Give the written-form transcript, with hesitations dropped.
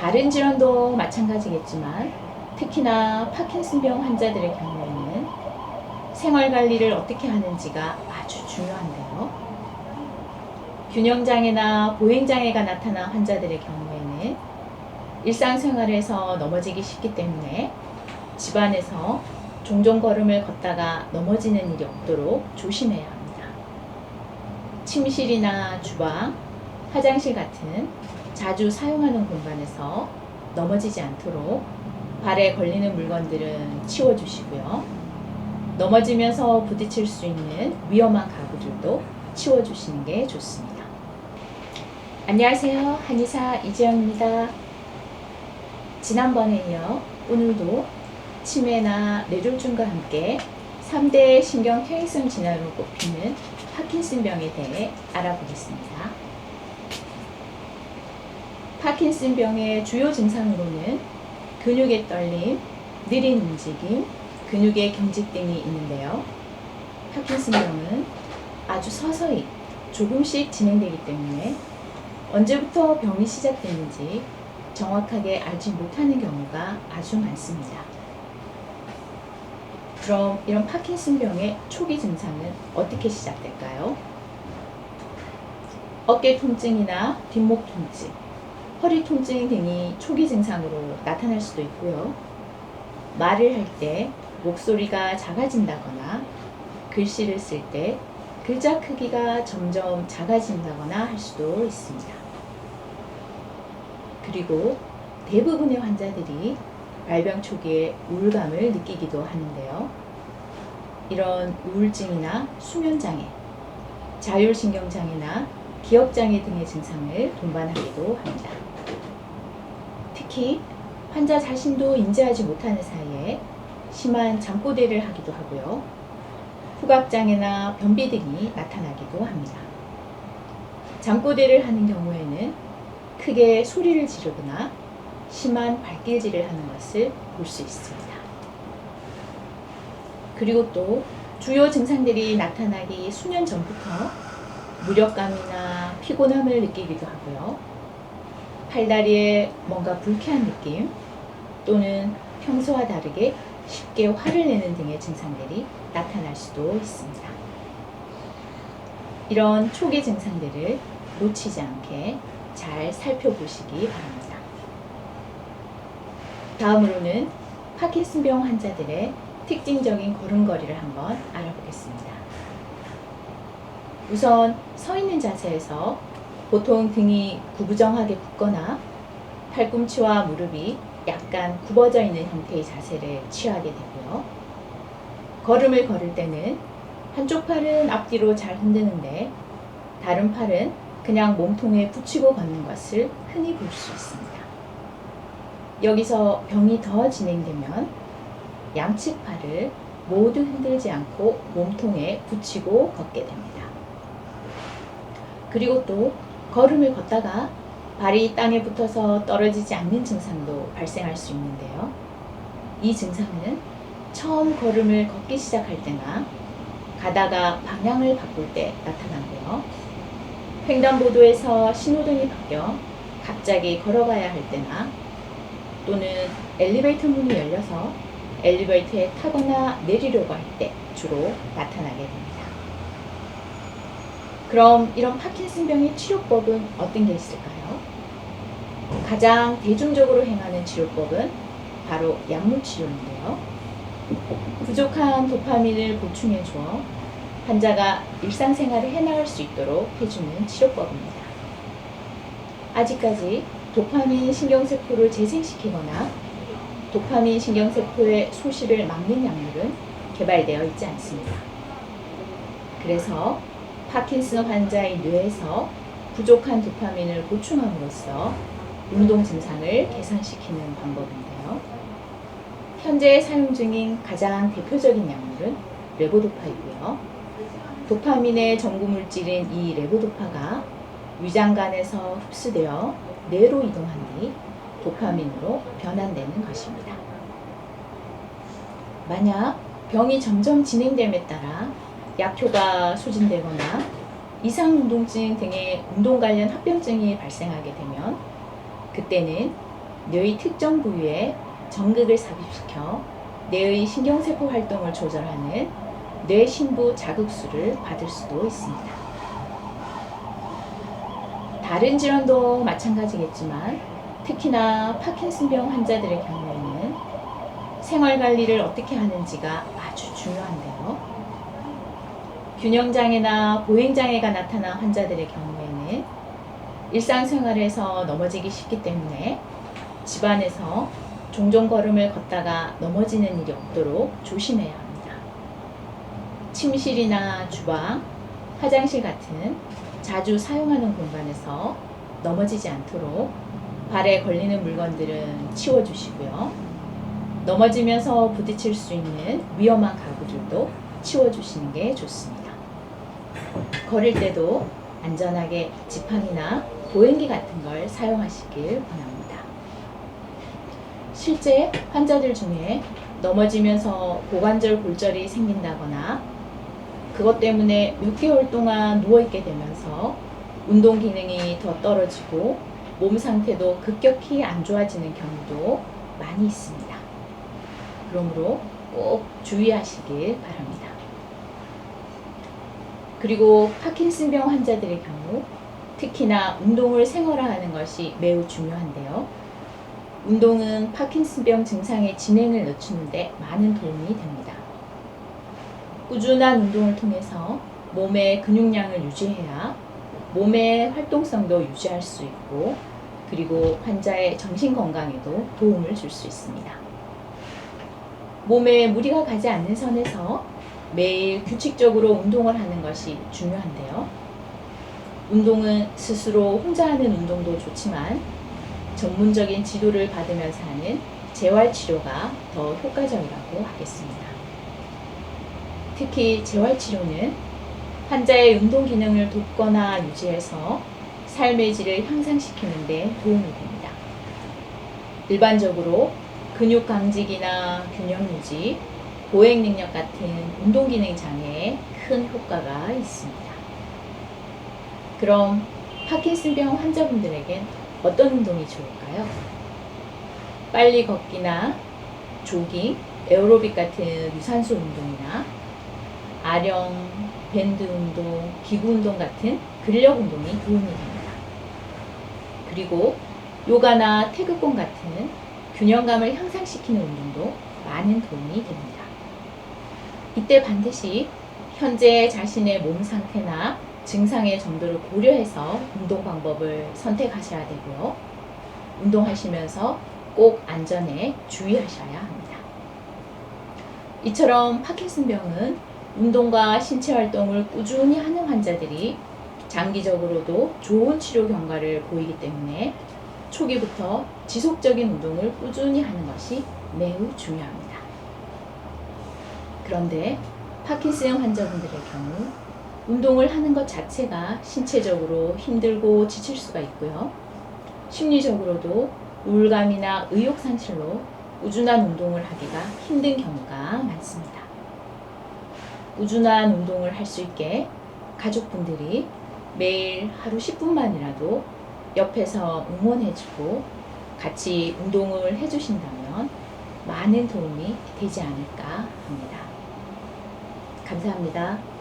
다른 질환도 마찬가지겠지만 특히나 파킨슨병 환자들의 경우에는 생활관리를 어떻게 하는지가 아주 중요한데요. 균형장애나 보행장애가 나타난 환자들의 경우에는 일상생활에서 넘어지기 쉽기 때문에 집안에서 종종 걸음을 걷다가 넘어지는 일이 없도록 조심해야 합니다. 침실이나 주방, 화장실 같은 자주 사용하는 공간에서 넘어지지 않도록 발에 걸리는 물건들은 치워주시고요. 넘어지면서 부딪힐 수 있는 위험한 가구들도 치워주시는 게 좋습니다. 안녕하세요. 한의사 이지영입니다. 지난번에 이어 오늘도 치매나 뇌졸중과 함께 3대 신경퇴행성 질환으로 꼽히는 파킨슨병에 대해 알아보겠습니다. 파킨슨병의 주요 증상으로는 근육의 떨림, 느린 움직임, 근육의 경직 등이 있는데요. 파킨슨병은 아주 서서히 조금씩 진행되기 때문에 언제부터 병이 시작되는지 정확하게 알지 못하는 경우가 아주 많습니다. 그럼 이런 파킨슨병의 초기 증상은 어떻게 시작될까요? 어깨 통증이나 뒷목 통증, 허리 통증 등이 초기 증상으로 나타날 수도 있고요. 말을 할 때 목소리가 작아진다거나 글씨를 쓸 때 글자 크기가 점점 작아진다거나 할 수도 있습니다. 그리고 대부분의 환자들이 발병 초기에 우울감을 느끼기도 하는데요. 이런 우울증이나 수면장애, 자율신경장애나 기억장애 등의 증상을 동반하기도 합니다. 특히 환자 자신도 인지하지 못하는 사이에 심한 잠꼬대를 하기도 하고요. 후각장애나 변비 등이 나타나기도 합니다. 잠꼬대를 하는 경우에는 크게 소리를 지르거나 심한 발길질을 하는 것을 볼 수 있습니다. 그리고 또 주요 증상들이 나타나기 수년 전부터 무력감이나 피곤함을 느끼기도 하고요. 팔다리에 뭔가 불쾌한 느낌 또는 평소와 다르게 쉽게 화를 내는 등의 증상들이 나타날 수도 있습니다. 이런 초기 증상들을 놓치지 않게 잘 살펴보시기 바랍니다. 다음으로는 파킨슨병 환자들의 특징적인 걸음걸이를 한번 알아보겠습니다. 우선 서 있는 자세에서 보통 등이 구부정하게 굽거나 팔꿈치와 무릎이 약간 굽어져 있는 형태의 자세를 취하게 되고요. 걸음을 걸을 때는 한쪽 팔은 앞뒤로 잘 흔드는데 다른 팔은 그냥 몸통에 붙이고 걷는 것을 흔히 볼 수 있습니다. 여기서 병이 더 진행되면 양측 팔을 모두 흔들지 않고 몸통에 붙이고 걷게 됩니다. 그리고 또 걸음을 걷다가 발이 땅에 붙어서 떨어지지 않는 증상도 발생할 수 있는데요. 이 증상은 처음 걸음을 걷기 시작할 때나 가다가 방향을 바꿀 때 나타나고요. 횡단보도에서 신호등이 바뀌어 갑자기 걸어가야 할 때나 또는 엘리베이터 문이 열려서 엘리베이터에 타거나 내리려고 할 때 주로 나타나게 됩니다. 그럼 이런 파킨슨병의 치료법은 어떤 게 있을까요? 가장 대중적으로 행하는 치료법은 바로 약물치료인데요. 부족한 도파민을 보충해 주어 환자가 일상생활을 해나갈 수 있도록 해주는 치료법입니다. 아직까지 도파민 신경세포를 재생시키거나 도파민 신경세포의 소실을 막는 약물은 개발되어 있지 않습니다. 그래서 파킨슨 환자의 뇌에서 부족한 도파민을 보충함으로써 운동 증상을 개선시키는 방법인데요. 현재 사용 중인 가장 대표적인 약물은 레보도파이고요. 도파민의 전구물질인 이 레보도파가 위장관에서 흡수되어 뇌로 이동한 뒤 도파민으로 변환되는 것입니다. 만약 병이 점점 진행됨에 따라 약효가 소진되거나 이상운동증 등의 운동 관련 합병증이 발생하게 되면 그때는 뇌의 특정 부위에 전극을 삽입시켜 뇌의 신경세포 활동을 조절하는 뇌신부 자극술을 받을 수도 있습니다. 다른 질환도 마찬가지겠지만 특히나 파킨슨병 환자들의 경우에는 생활관리를 어떻게 하는지가 아주 중요한데요. 균형장애나 보행장애가 나타난 환자들의 경우에는 일상생활에서 넘어지기 쉽기 때문에 집안에서 종종 걸음을 걷다가 넘어지는 일이 없도록 조심해야 합니다. 침실이나 주방, 화장실 같은 자주 사용하는 공간에서 넘어지지 않도록 발에 걸리는 물건들은 치워주시고요. 넘어지면서 부딪힐 수 있는 위험한 가구들도 치워주시는 게 좋습니다. 걸을 때도 안전하게 지팡이나 보행기 같은 걸 사용하시길 바랍니다. 실제 환자들 중에 넘어지면서 고관절 골절이 생긴다거나 그것 때문에 6개월 동안 누워있게 되면서 운동 기능이 더 떨어지고 몸 상태도 급격히 안 좋아지는 경우도 많이 있습니다. 그러므로 꼭 주의하시길 바랍니다. 그리고 파킨슨병 환자들의 경우 특히나 운동을 생활화하는 것이 매우 중요한데요. 운동은 파킨슨병 증상의 진행을 늦추는데 많은 도움이 됩니다. 꾸준한 운동을 통해서 몸의 근육량을 유지해야 몸의 활동성도 유지할 수 있고 그리고 환자의 정신 건강에도 도움을 줄 수 있습니다. 몸에 무리가 가지 않는 선에서 매일 규칙적으로 운동을 하는 것이 중요한데요. 운동은 스스로 혼자 하는 운동도 좋지만 전문적인 지도를 받으면서 하는 재활치료가 더 효과적이라고 하겠습니다. 특히 재활치료는 환자의 운동 기능을 돕거나 유지해서 삶의 질을 향상시키는 데 도움이 됩니다. 일반적으로 근육 강직이나 균형 유지, 보행 능력 같은 운동 기능 장애에 큰 효과가 있습니다. 그럼 파킨슨병 환자분들에겐 어떤 운동이 좋을까요? 빨리 걷기나 조깅, 에어로빅 같은 유산소 운동이나 아령, 밴드 운동, 기구 운동 같은 근력 운동이 도움이 됩니다. 그리고 요가나 태극권 같은 균형감을 향상시키는 운동도 많은 도움이 됩니다. 이때 반드시 현재 자신의 몸 상태나 증상의 정도를 고려해서 운동 방법을 선택하셔야 되고요. 운동하시면서 꼭 안전에 주의하셔야 합니다. 이처럼 파킨슨병은 운동과 신체 활동을 꾸준히 하는 환자들이 장기적으로도 좋은 치료 경과를 보이기 때문에 초기부터 지속적인 운동을 꾸준히 하는 것이 매우 중요합니다. 그런데 파킨슨 환자분들의 경우 운동을 하는 것 자체가 신체적으로 힘들고 지칠 수가 있고요. 심리적으로도 우울감이나 의욕 상실로 꾸준한 운동을 하기가 힘든 경우가 많습니다. 꾸준한 운동을 할 수 있게 가족분들이 매일 하루 10분만이라도 옆에서 응원해주고 같이 운동을 해주신다면 많은 도움이 되지 않을까 합니다. 감사합니다.